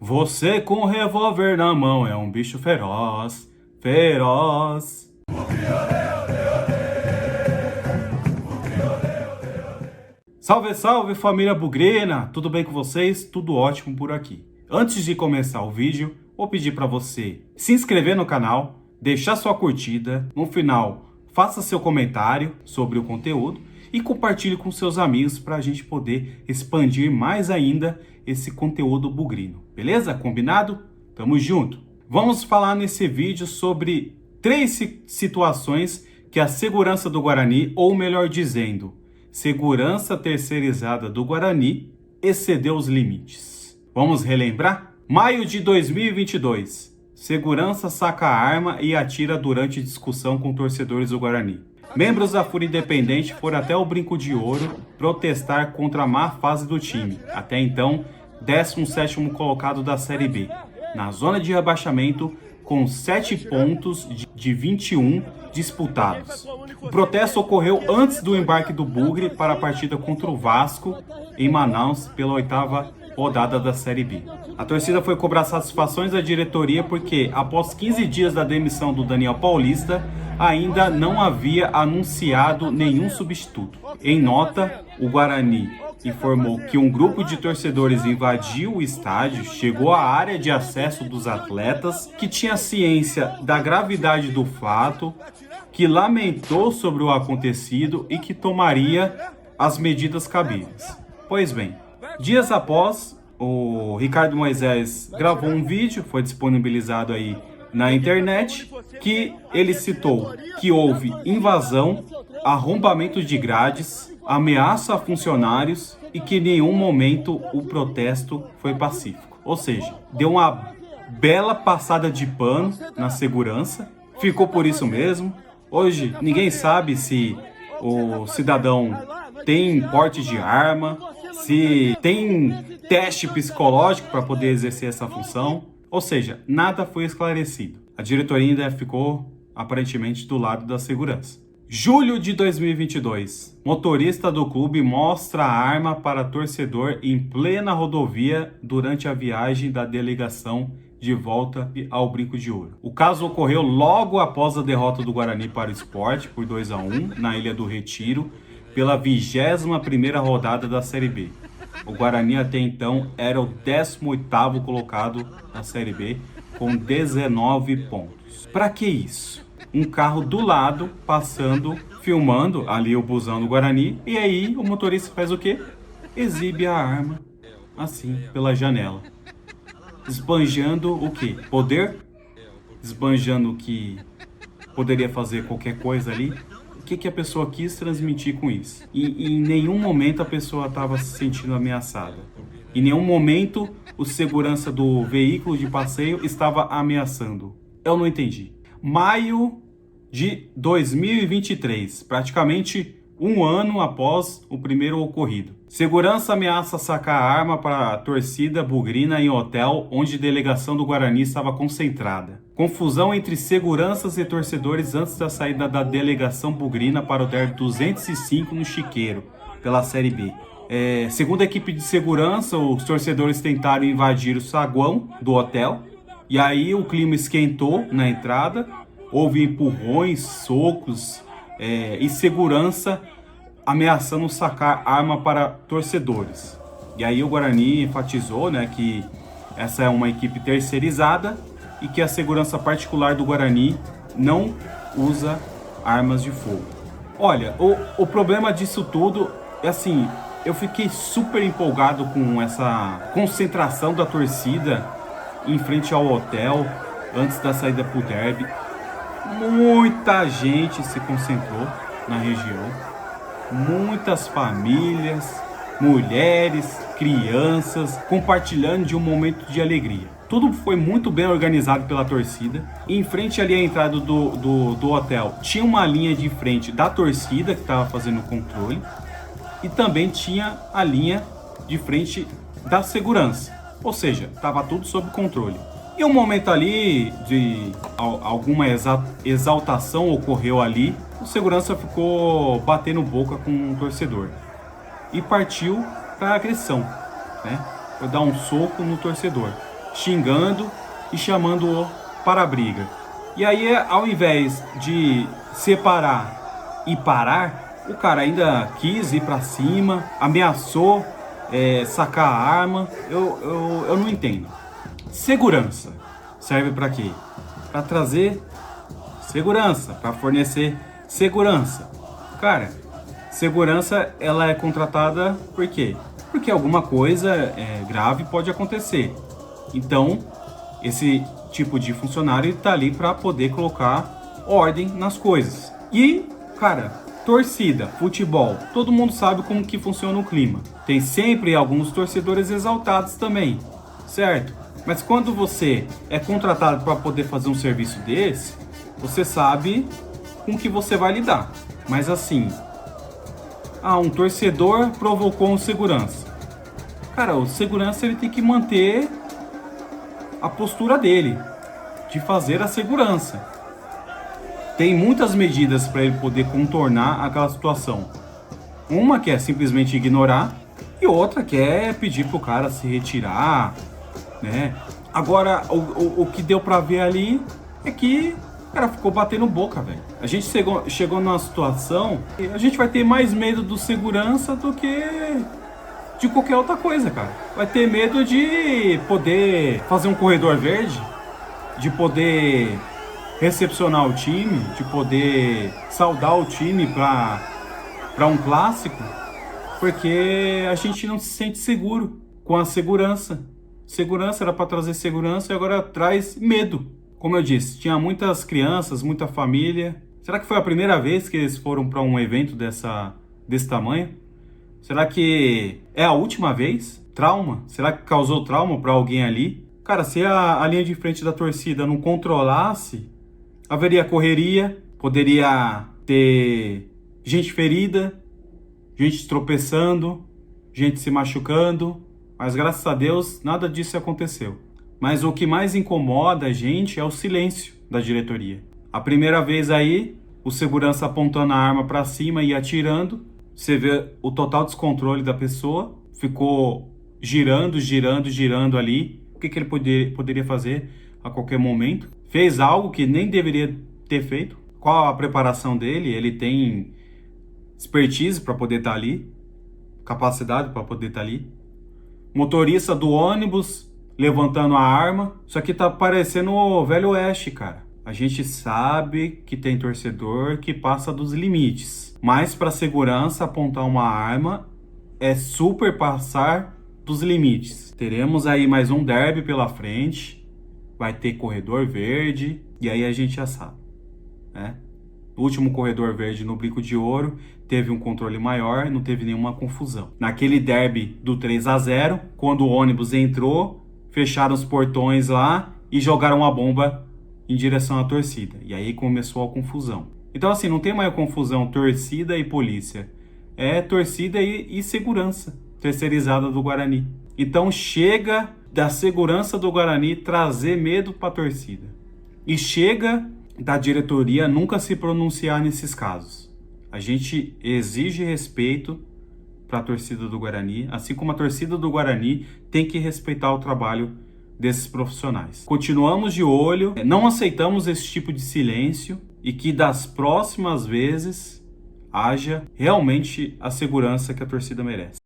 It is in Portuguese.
Você com um revólver na mão é um bicho feroz, feroz. Salve, salve família bugrina! Tudo bem com vocês? Tudo ótimo por aqui. Antes de começar o vídeo, vou pedir para você se inscrever no canal, deixar sua curtida, no final faça seu comentário sobre o conteúdo e compartilhe com seus amigos para a gente poder expandir mais ainda esse conteúdo bugrino. Beleza? Combinado? Tamo junto! Vamos falar nesse vídeo sobre 3 situações que a segurança do Guarani, ou melhor dizendo, segurança terceirizada do Guarani, excedeu os limites. Vamos relembrar? Maio de 2022. Segurança saca arma e atira durante discussão com torcedores do Guarani. Membros da Fúria Independente foram até o Brinco de Ouro protestar contra a má fase do time, até então 17º colocado da Série B, na zona de rebaixamento com 7 pontos de 21 disputados. O protesto ocorreu antes do embarque do Bugre para a partida contra o Vasco em Manaus pela 8ª rodada da Série B. A torcida foi cobrar satisfações da diretoria porque, após 15 dias da demissão do Daniel Paulista, ainda não havia anunciado nenhum substituto. Em nota, o Guarani informou que um grupo de torcedores invadiu o estádio, chegou à área de acesso dos atletas, que tinha ciência da gravidade do fato, que lamentou sobre o acontecido e que tomaria as medidas cabíveis. Pois bem, dias após, o Ricardo Moisés gravou um vídeo, foi disponibilizado aí na internet, que ele citou que houve invasão, arrombamento de grades, ameaça a funcionários e que em nenhum momento o protesto foi pacífico. Ou seja, deu uma bela passada de pano na segurança, ficou por isso mesmo. Hoje ninguém sabe se o cidadão tem porte de arma, se tem teste psicológico para poder exercer essa função. Ou seja, nada foi esclarecido. A diretoria ainda ficou aparentemente do lado da segurança. Julho de 2022. Motorista do clube mostra a arma para torcedor em plena rodovia durante a viagem da delegação de volta ao Brinco de Ouro. O caso ocorreu logo após a derrota do Guarani para o Sport por 2-1 na Ilha do Retiro, pela 21ª rodada da Série B. O Guarani até então era o 18º colocado na Série B com 19 pontos. Para que isso? Um carro do lado passando, filmando ali o busão do Guarani, e aí o motorista faz o quê? Exibe a arma assim pela janela. Esbanjando o quê? Poder? Esbanjando que poderia fazer qualquer coisa ali. O que a pessoa quis transmitir com isso? E em nenhum momento a pessoa estava se sentindo ameaçada. Em nenhum momento o segurança do veículo de passeio estava ameaçando. Eu não entendi. Maio de 2023, praticamente um ano após o primeiro ocorrido. Segurança ameaça sacar arma para a torcida bugrina em hotel onde a delegação do Guarani estava concentrada. Confusão entre seguranças e torcedores antes da saída da delegação bugrina para o derby 205 no Chiqueiro, pela Série B. Segundo a equipe de segurança, os torcedores tentaram invadir o saguão do hotel, e aí o clima esquentou na entrada, houve empurrões, socos e segurança ameaçando sacar arma para torcedores. E aí o Guarani enfatizou, né, que essa é uma equipe terceirizada e que a segurança particular do Guarani não usa armas de fogo. Olha, o problema disso tudo é assim, eu fiquei super empolgado com essa concentração da torcida em frente ao hotel antes da saída para o derby. Muita gente se concentrou na região, muitas famílias, mulheres, crianças compartilhando de um momento de alegria. Tudo foi muito bem organizado pela torcida. Em frente ali à entrada do hotel tinha uma linha de frente da torcida que estava fazendo o controle e também tinha a linha de frente da segurança, ou seja, estava tudo sob controle. E um momento ali de alguma exaltação ocorreu ali, o segurança ficou batendo boca com o torcedor e partiu para agressão, né? Foi dar um soco no torcedor. xingando e chamando-o para a briga. E aí, ao invés de separar e parar, o cara ainda quis ir para cima, ameaçou sacar a arma. Eu não entendo. Segurança serve para quê? Para trazer segurança, para fornecer segurança. Cara, segurança ela é contratada por quê? Porque alguma coisa grave pode acontecer. Então, esse tipo de funcionário está ali para poder colocar ordem nas coisas. E, cara, torcida, futebol, todo mundo sabe como que funciona o clima. Tem sempre alguns torcedores exaltados também, certo? Mas quando você é contratado para poder fazer um serviço desse, você sabe com que você vai lidar. Mas assim, um torcedor provocou um segurança. Cara, o segurança ele tem que manter a postura dele, de fazer a segurança. Tem muitas medidas para ele poder contornar aquela situação. Uma que é simplesmente ignorar e outra que é pedir pro cara se retirar, né? Agora, o que deu para ver ali é que o cara ficou batendo boca, velho. A gente chegou numa situação que a gente vai ter mais medo do segurança do que de qualquer outra coisa, cara. Vai ter medo de poder fazer um corredor verde, de poder recepcionar o time, de poder saudar o time para um clássico, porque a gente não se sente seguro com a segurança. Segurança era para trazer segurança e agora traz medo. Como eu disse, tinha muitas crianças, muita família. Será que foi a primeira vez que eles foram para um evento desse tamanho? Será que é a última vez? Trauma? Será que causou trauma para alguém ali? Cara, se a linha de frente da torcida não controlasse, haveria correria, poderia ter gente ferida, gente tropeçando, gente se machucando, mas graças a Deus nada disso aconteceu. Mas o que mais incomoda a gente é o silêncio da diretoria. A primeira vez aí, o segurança apontando a arma para cima e atirando, você vê o total descontrole da pessoa, ficou girando ali. O que ele poderia fazer a qualquer momento? Fez algo que nem deveria ter feito. Qual a preparação dele? Ele tem expertise para poder estar ali, capacidade para poder estar ali. Motorista do ônibus levantando a arma. Isso aqui tá parecendo o Velho Oeste, cara. A gente sabe que tem torcedor que passa dos limites. Mas para segurança, apontar uma arma é super passar dos limites. Teremos aí mais um derby pela frente. Vai ter corredor verde. E aí a gente já sabe, né? O último corredor verde no Brinco de Ouro teve um controle maior, não teve nenhuma confusão. Naquele derby do 3-0, quando o ônibus entrou, fecharam os portões lá e jogaram a bomba em direção à torcida. E aí começou a confusão. Então assim, não tem mais confusão torcida e polícia. É torcida e segurança terceirizada do Guarani. Então chega da segurança do Guarani trazer medo para a torcida. E chega da diretoria nunca se pronunciar nesses casos. A gente exige respeito para a torcida do Guarani, assim como a torcida do Guarani tem que respeitar o trabalho desses profissionais. Continuamos de olho, não aceitamos esse tipo de silêncio e que das próximas vezes haja realmente a segurança que a torcida merece.